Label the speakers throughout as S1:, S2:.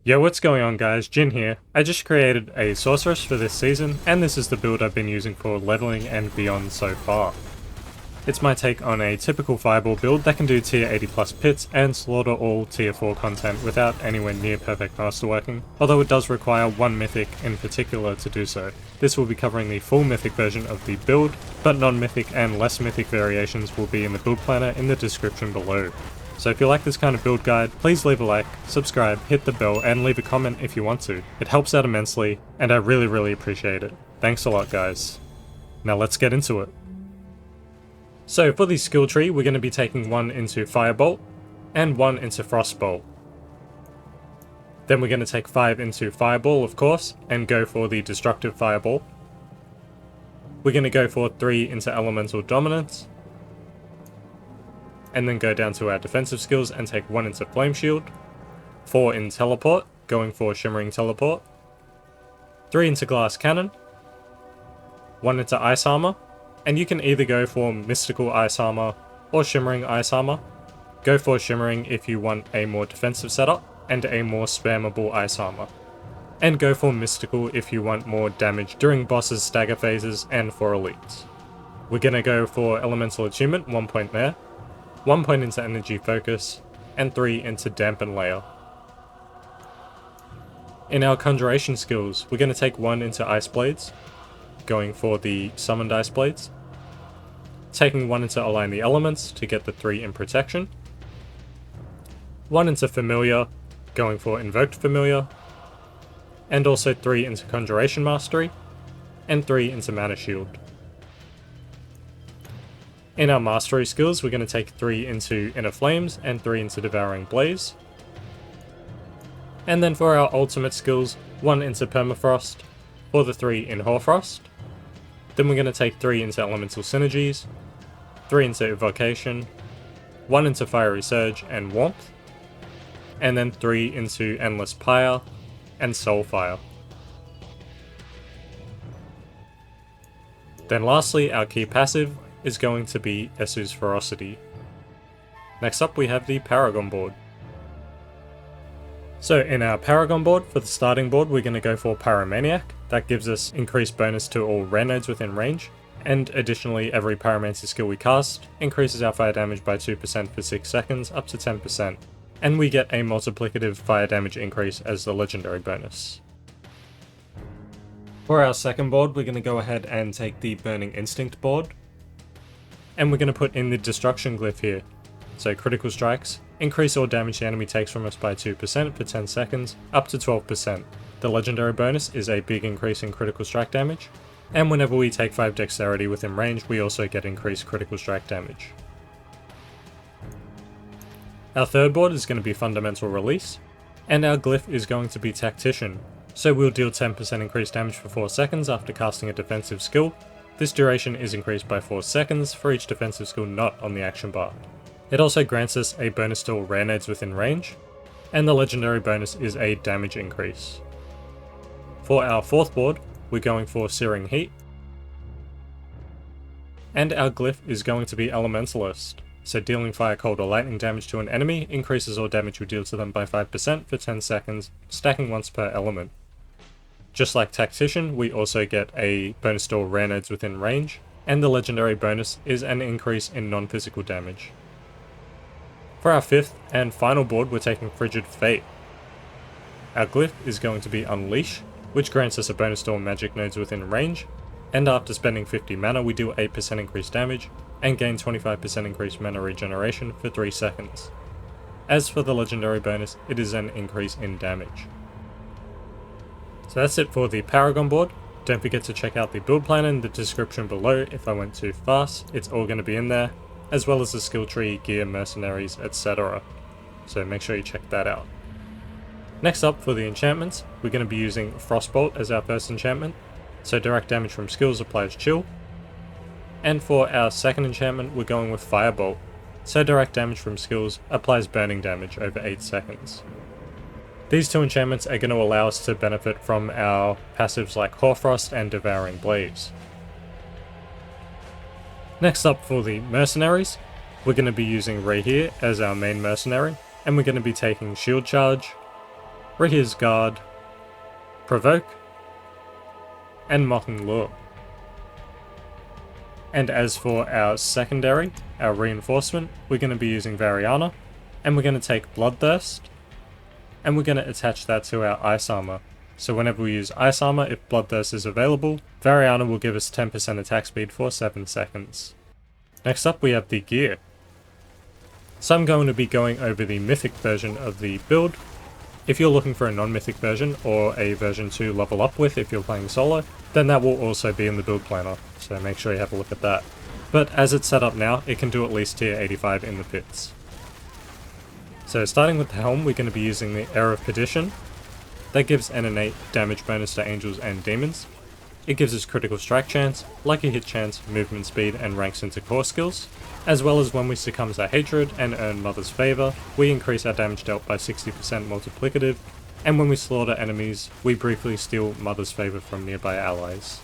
S1: Yo, what's going on guys, Jin here. I just created a sorceress for this season, and this is the build I've been using for leveling and beyond so far. It's my take on a typical fireball build that can do tier 80 plus pits and slaughter all tier 4 content without anywhere near perfect masterworking, although it does require one mythic in particular to do so. This will be covering the full mythic version of the build, but non-mythic and less mythic variations will be in the build planner in the description below. So if you like this kind of build guide, please leave a like, subscribe, hit the bell, and leave a comment if you want to. It helps out immensely, and I really appreciate it. Thanks a lot guys. Now let's get into it. So for the skill tree, we're going to be taking one into Firebolt, and one into Frostbolt. Then we're going to take 5 into Fireball, of course, and go for the Destructive Fireball. We're going to go for 3 into Elemental Dominance, and then go down to our defensive skills and take 1 into Flame Shield, 4 in Teleport, going for Shimmering Teleport, 3 into Glass Cannon, 1 into Ice Armor, and you can either go for Mystical Ice Armor or Shimmering Ice Armor. Go for Shimmering if you want a more defensive setup and a more spammable Ice Armor. And go for Mystical if you want more damage during bosses' stagger phases and for elites. We're gonna go for Elemental Attunement, 1 point there, 1 point into Energy Focus, and 3 into Dampen Layer. In our Conjuration skills, we're going to take 1 into Ice Blades, going for the Summoned Ice Blades, taking 1 into Align the Elements to get the 3 in Protection, 1 into Familiar, going for Invoked Familiar, and also 3 into Conjuration Mastery, and 3 into Mana Shield. In our Mastery skills, we're going to take 3 into Inner Flames and 3 into Devouring Blaze. And then for our ultimate skills, 1 into Permafrost, for the 3 in Hoarfrost. Then we're going to take 3 into Elemental Synergies, 3 into Evocation, 1 into Fiery Surge and Warmth, and then 3 into Endless Pyre and Soulfire. Then lastly, our key passive is going to be Esu's Ferocity. Next up we have the Paragon board. So in our Paragon board, for the starting board, we're going to go for Pyromaniac. That gives us increased bonus to all rare nodes within range, and additionally every Pyromancy skill we cast increases our fire damage by 2% for 6 seconds up to 10%, and we get a multiplicative fire damage increase as the legendary bonus. For our second board, we're going to go ahead and take the Burning Instinct board, and we're going to put in the Destruction glyph here. So critical strikes increase all damage the enemy takes from us by 2% for 10 seconds, up to 12%. The legendary bonus is a big increase in critical strike damage, and whenever we take 5 dexterity within range, we also get increased critical strike damage. Our third board is going to be Fundamental Release, and our glyph is going to be Tactician. So we'll deal 10% increased damage for 4 seconds after casting a defensive skill. This duration is increased by 4 seconds for each defensive skill not on the action bar. It also grants us a bonus to all rare nodes within range, and the legendary bonus is a damage increase. For our fourth board, we're going for Searing Heat, and our glyph is going to be Elementalist. So dealing fire, cold or lightning damage to an enemy increases all damage we deal to them by 5% for 10 seconds, stacking once per element. Just like Tactician, we also get a bonus to all rare nodes within range, and the legendary bonus is an increase in non-physical damage. For our fifth and final board, we're taking Frigid Fate. Our glyph is going to be Unleash, which grants us a bonus to all magic nodes within range, and after spending 50 mana we do 8% increased damage, and gain 25% increased mana regeneration for 3 seconds. As for the legendary bonus, it is an increase in damage. So that's it for the Paragon board. Don't forget to check out the build plan in the description below if I went too fast, it's all going to be in there, as well as the skill tree, gear, mercenaries, etc. So make sure you check that out. Next up for the enchantments, we're going to be using Frostbolt as our first enchantment, so direct damage from skills applies chill. And for our second enchantment, we're going with Firebolt, so direct damage from skills applies burning damage over 8 seconds. These two enchantments are going to allow us to benefit from our passives like Hoarfrost and Devouring Blaze. Next up for the mercenaries, we're going to be using Rahier as our main mercenary, and we're going to be taking Shield Charge, Rahir's Guard, Provoke, and Mocking Lure. And as for our secondary, our reinforcement, we're going to be using Variana, and we're going to take Bloodthirst, and we're going to attach that to our Ice Armor. So whenever we use Ice Armor, if Bloodthirst is available, Variana will give us 10% attack speed for 7 seconds. Next up we have the gear. So I'm going to be going over the mythic version of the build. If you're looking for a non-mythic version, or a version to level up with if you're playing solo, then that will also be in the build planner, so make sure you have a look at that. But as it's set up now, it can do at least tier 85 in the pits. So starting with the helm, we're going to be using the Air of Perdition. That gives an innate damage bonus to angels and demons. It gives us critical strike chance, lucky hit chance, movement speed, and ranks into core skills. As well as when we succumb to hatred and earn Mother's Favour, we increase our damage dealt by 60% multiplicative, and when we slaughter enemies, we briefly steal Mother's Favour from nearby allies.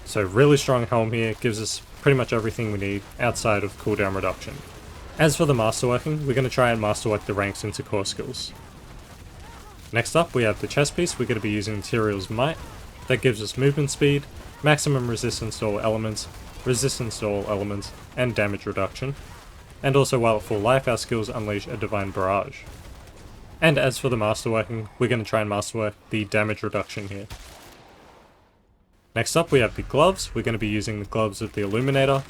S1: So really strong helm here, gives us pretty much everything we need outside of cooldown reduction. As for the masterworking, we're going to try and masterwork the ranks into core skills. Next up we have the chest piece. We're going to be using Tyrael's Might. That gives us movement speed, maximum resistance to all elements, and damage reduction. And also while at full life, our skills unleash a Divine Barrage. And as for the masterworking, we're going to try and masterwork the damage reduction here. Next up we have the gloves. We're going to be using the Gloves of the Illuminator.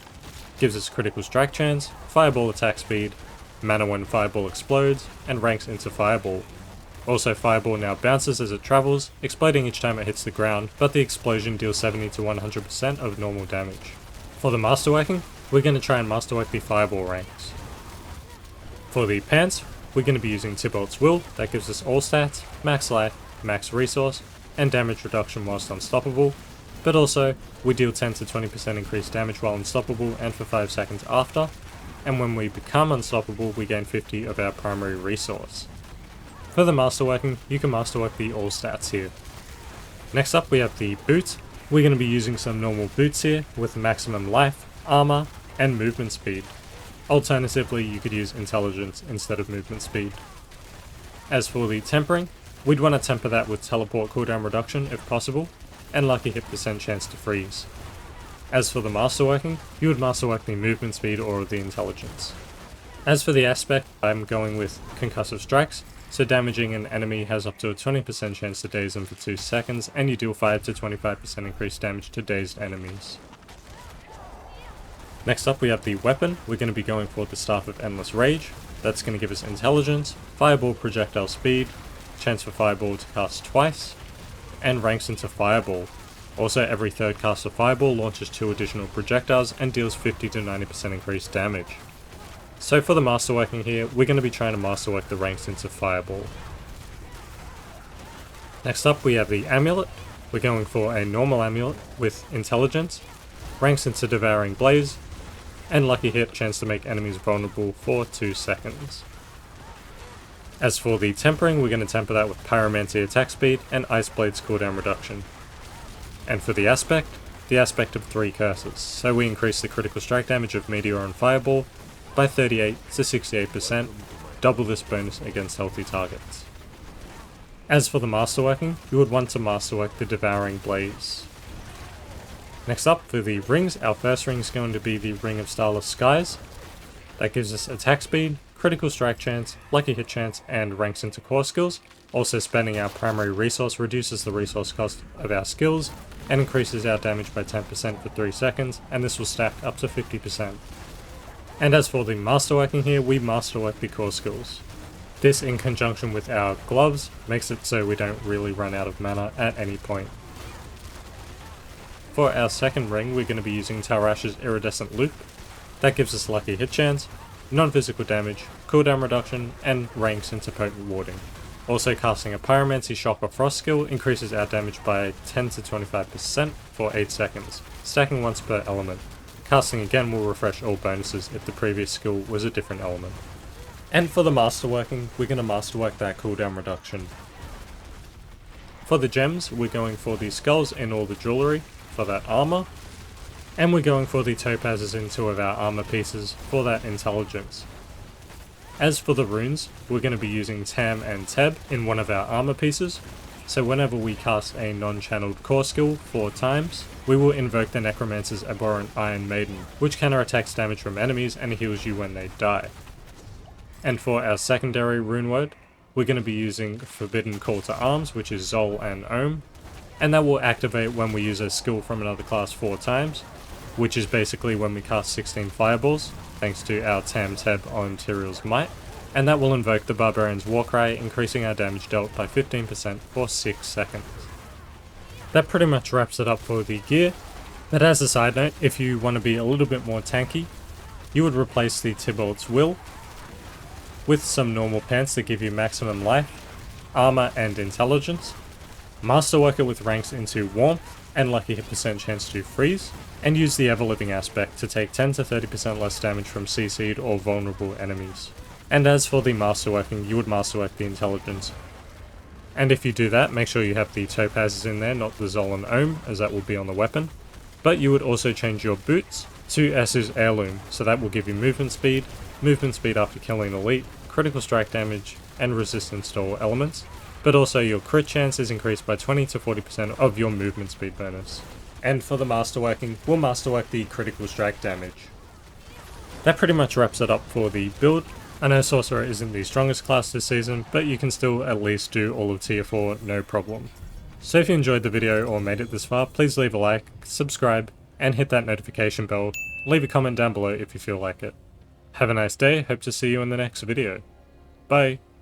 S1: Gives us critical strike chance, fireball attack speed, mana when fireball explodes, and ranks into fireball. Also, fireball now bounces as it travels, exploding each time it hits the ground, but the explosion deals 70 to 100% of normal damage. For the masterworking, we're going to try and masterwork the fireball ranks. For the pants, we're going to be using Tybalt's Will. That gives us all stats, max life, max resource, and damage reduction whilst unstoppable. But also, we deal 10 to 20% increased damage while unstoppable and for 5 seconds after, and when we become unstoppable we gain 50 of our primary resource. For the masterworking, you can masterwork the all stats here. Next up we have the boots. We're going to be using some normal boots here with maximum life, armor, and movement speed. Alternatively, you could use intelligence instead of movement speed. As for the tempering, we'd want to temper that with teleport cooldown reduction if possible, and lucky hit percent chance to freeze. As for the masterworking, you would masterwork the movement speed or the intelligence. As for the aspect, I'm going with concussive strikes. So damaging an enemy has up to a 20% chance to daze them for 2 seconds, and you deal 5 to 25% increased damage to dazed enemies. Next up we have the weapon. We're going to be going for the Staff of Endless Rage. That's going to give us intelligence, fireball projectile speed, chance for fireball to cast twice, and ranks into fireball. Also every third cast of fireball launches 2 additional projectiles and deals 50 to 90% increased damage. So for the masterworking here, we're going to be trying to masterwork the ranks into fireball. Next up we have the amulet. We're going for a normal amulet with intelligence, ranks into Devouring Blaze, and lucky hit, chance to make enemies vulnerable for 2 seconds. As for the tempering, we're going to temper that with Pyromancy attack speed and Ice Blade's cooldown reduction. And for the aspect of 3 curses. So we increase the critical strike damage of Meteor and Fireball by 38 to 68%, double this bonus against healthy targets. As for the masterworking, you would want to masterwork the Devouring Blaze. Next up, for the rings, our first ring is going to be the Ring of Starless Skies. That gives us attack speed, critical strike chance, lucky hit chance, and ranks into core skills. Also spending our primary resource reduces the resource cost of our skills, and increases our damage by 10% for 3 seconds, and this will stack up to 50%. And as for the masterworking here, we masterwork the core skills. This in conjunction with our gloves makes it so we don't really run out of mana at any point. For our second ring, we're going to be using Talrash's Iridescent Loop. That gives us lucky hit chance, non-physical damage, cooldown reduction, and ranks into potent warding. Also casting a Pyromancy Shock or Frost skill increases our damage by 10 to 25% for 8 seconds, stacking once per element. Casting again will refresh all bonuses if the previous skill was a different element. And for the masterworking, we're going to masterwork that cooldown reduction. For the gems, we're going for the skulls in all the jewellery for that armour, and we're going for the topazes in 2 of our armour pieces for that intelligence. As for the runes, we're going to be using Tam and Teb in one of our armor pieces. So whenever we cast a non-channeled core skill 4 times, we will invoke the Necromancer's Abhorrent Iron Maiden, which counterattacks damage from enemies and heals you when they die. And for our secondary rune word, we're going to be using Forbidden Call to Arms, which is Zol and Ohm, and that will activate when we use a skill from another class 4 times, which is basically when we cast 16 fireballs, thanks to our Tam Teb on Tyrael's Might, and that will invoke the Barbarian's Warcry, increasing our damage dealt by 15% for 6 seconds. That pretty much wraps it up for the gear, but as a side note, if you want to be a little bit more tanky, you would replace the Tybalt's Will with some normal pants that give you maximum life, armor and intelligence, masterwork it with ranks into warmth and lucky hit percent chance to freeze, and use the ever-living aspect to take 10 to 30% less damage from CC'd or vulnerable enemies. And as for the masterworking, you would masterwork the intelligence. And if you do that, make sure you have the topazes in there, not the Zol and Ohm, as that will be on the weapon. But you would also change your boots to Esu's Heirloom, so that will give you movement speed after killing elite, critical strike damage, and resistance to all elements. But also your crit chance is increased by 20 to 40% of your movement speed bonus. And for the masterworking, we'll masterwork the critical strike damage. That pretty much wraps it up for the build. I know Sorcerer isn't the strongest class this season, but you can still at least do all of tier 4 no problem. So if you enjoyed the video or made it this far, please leave a like, subscribe, and hit that notification bell. Leave a comment down below if you feel like it. Have a nice day, hope to see you in the next video. Bye!